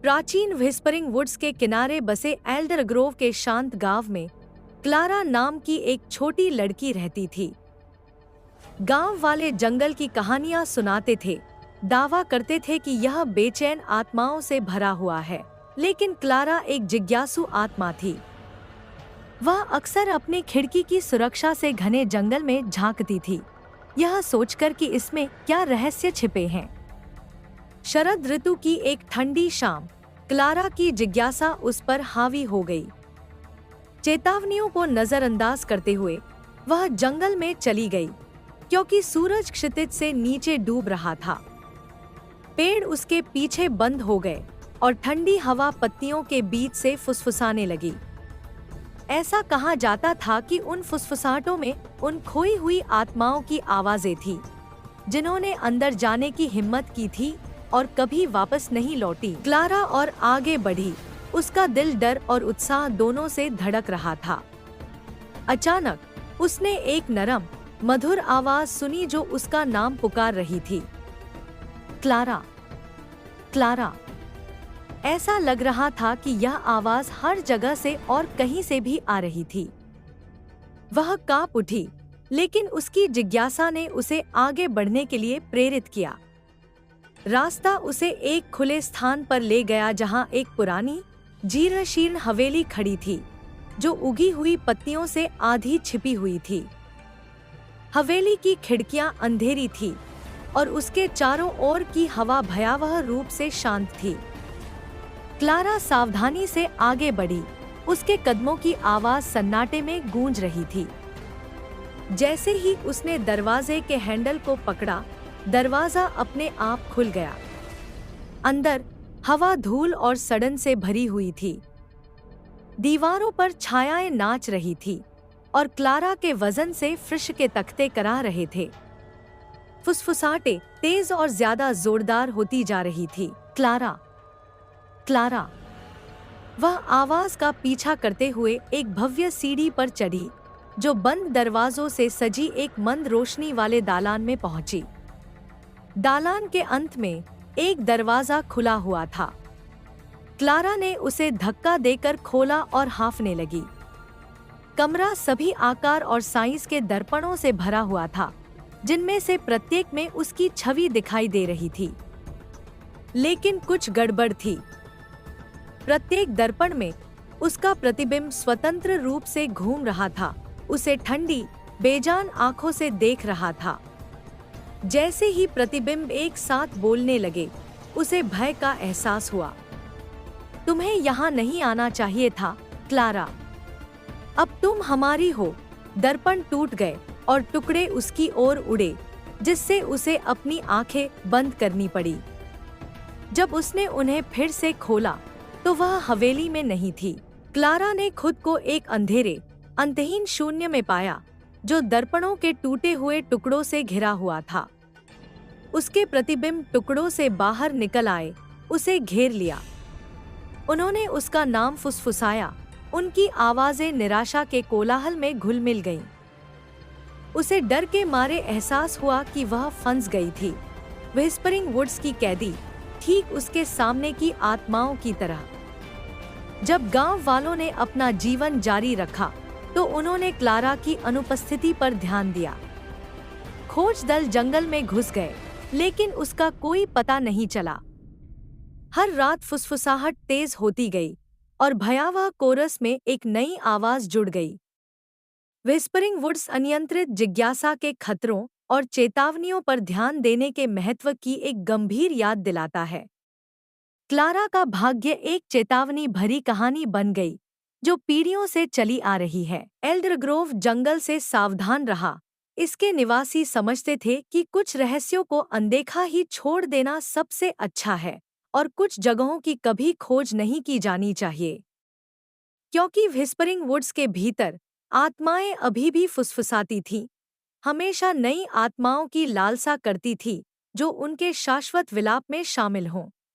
प्राचीन whispering woods के किनारे बसे एल्डर ग्रोव के शांत गांव में क्लारा नाम की एक छोटी लड़की रहती थी। गांव वाले जंगल की कहानियां सुनाते थे, दावा करते थे कि यह बेचैन आत्माओं से भरा हुआ है, लेकिन क्लारा एक जिज्ञासु आत्मा थी। वह अक्सर अपनी खिड़की की सुरक्षा से घने जंगल में झांकती थी, यह सोचकर कि इसमें क्या रहस्य छिपे हैं। शरद ऋतु की एक ठंडी शाम क्लारा की जिज्ञासा उस पर हावी हो गई। चेतावनियों को नजरअंदाज करते हुए वह जंगल में चली गई, क्योंकि सूरज क्षितिज से नीचे डूब रहा था। पेड़ उसके पीछे बंद हो गए और ठंडी हवा पत्तियों के बीच से फुसफुसाने लगी। ऐसा कहा जाता था कि उन फुसफुसाहटों में उन खोई हुई आत्माओं की आवाजें थी, जिन्होंने अंदर जाने की हिम्मत की थी और कभी वापस नहीं लौटी। क्लारा और आगे बढ़ी, उसका दिल डर और उत्साह दोनों से धड़क रहा था। अचानक उसने एक नरम, मधुर आवाज सुनी जो उसका नाम पुकार रही थी, क्लारा, क्लारा। ऐसा लग रहा था कि यह आवाज हर जगह से और कहीं से भी आ रही थी। वह कांप उठी, लेकिन उसकी जिज्ञासा ने उसे आगे बढ़ने के लिए प्रेरित किया। रास्ता उसे एक खुले स्थान पर ले गया जहां एक पुरानी, जीर्ण शीर्ण हवेली खड़ी थी, जो उगी हुई पत्तियों से आधी छिपी हुई थी। हवेली की खिड़कियां अंधेरी थी और उसके चारों ओर की हवा भयावह रूप से शांत थी। क्लारा सावधानी से आगे बढ़ी, उसके कदमों की आवाज सन्नाटे में गूंज रही थी। जैसे ही उसने दरवाजे के हैंडल को पकड़ा, दरवाजा अपने आप खुल गया। अंदर हवा धूल और सड़न से भरी हुई थी। दीवारों पर छायाएं नाच रही थी और क्लारा के वजन से फर्श के तख्ते करा रहे थे। फुसफुसाहटें तेज और ज्यादा जोरदार होती जा रही थी। Clara, Clara. वह आवाज का पीछा करते हुए एक भव्य सीढ़ी पर चढ़ी, जो बंद दरवाजों से सजी एक मंद रोशनी वाले दालान में पहुंची। दालान के अंत में एक दरवाजा खुला हुआ था। क्लारा ने उसे धक्का देकर खोला और हांफने लगी। कमरा सभी आकार और साइज के दर्पणों से भरा हुआ था, जिनमें से प्रत्येक में उसकी छवि दिखाई दे रही थी। लेकिन कुछ गड़बड़ थी। प्रत्येक दर्पण में उसका प्रतिबिंब स्वतंत्र रूप से घूम रहा था, उसे ठंडी, बेजान आंखों से देख रहा था। जैसे ही प्रतिबिंब एक साथ बोलने लगे, उसे भय का एहसास हुआ। तुम्हें यहाँ नहीं आना चाहिए था, क्लारा। अब तुम हमारी हो। दर्पण टूट गए और टुकड़े उसकी ओर उड़े, जिससे उसे अपनी आंखें बंद करनी पड़ी। जब उसने उन्हें फिर से खोला, तो वह हवेली में नहीं थी। क्लारा ने खुद को एक अंधेरे, अंतहीन शून्य में पाया, जो दर्पणों के टूटे हुए टुकड़ों से घिरा हुआ था। उसके प्रतिबिंब टुकड़ों से बाहर निकल आए, उसे घेर लिया। उन्होंने उसका नाम फुसफुसाया, उनकी आवाजें निराशा के कोलाहल में घुल मिल गईं। उसे डर के मारे एहसास हुआ कि वह फंस गई थी, व्हिस्परिंग वुड्स की कैदी, ठीक उसके सामने की आत्माओं की तरह। जब गांव वालों ने अपना जीवन जारी रखा, तो उन्होंने क्लारा की अनुपस्थिति पर ध्यान दिया। खोज दल जंगल में घुस गए, लेकिन उसका कोई पता नहीं चला। हर रात फुसफुसाहट तेज होती गई और भयावह कोरस में एक नई आवाज जुड़ गई। व्हिस्परिंग वुड्स अनियंत्रित जिज्ञासा के खतरों और चेतावनियों पर ध्यान देने के महत्व की एक गंभीर याद दिलाता है। क्लारा का भाग्य एक चेतावनी भरी कहानी बन गई, जो पीढ़ियों से चली आ रही है। एल्डर ग्रोव जंगल से सावधान रहा। इसके निवासी समझते थे कि कुछ रहस्यों को अनदेखा ही छोड़ देना सबसे अच्छा है और कुछ जगहों की कभी खोज नहीं की जानी चाहिए, क्योंकि व्हिस्परिंग वुड्स के भीतर आत्माएं अभी भी फुसफुसाती थीं, हमेशा नई आत्माओं की लालसा करती थी, जो उनके शाश्वत विलाप में शामिल हों।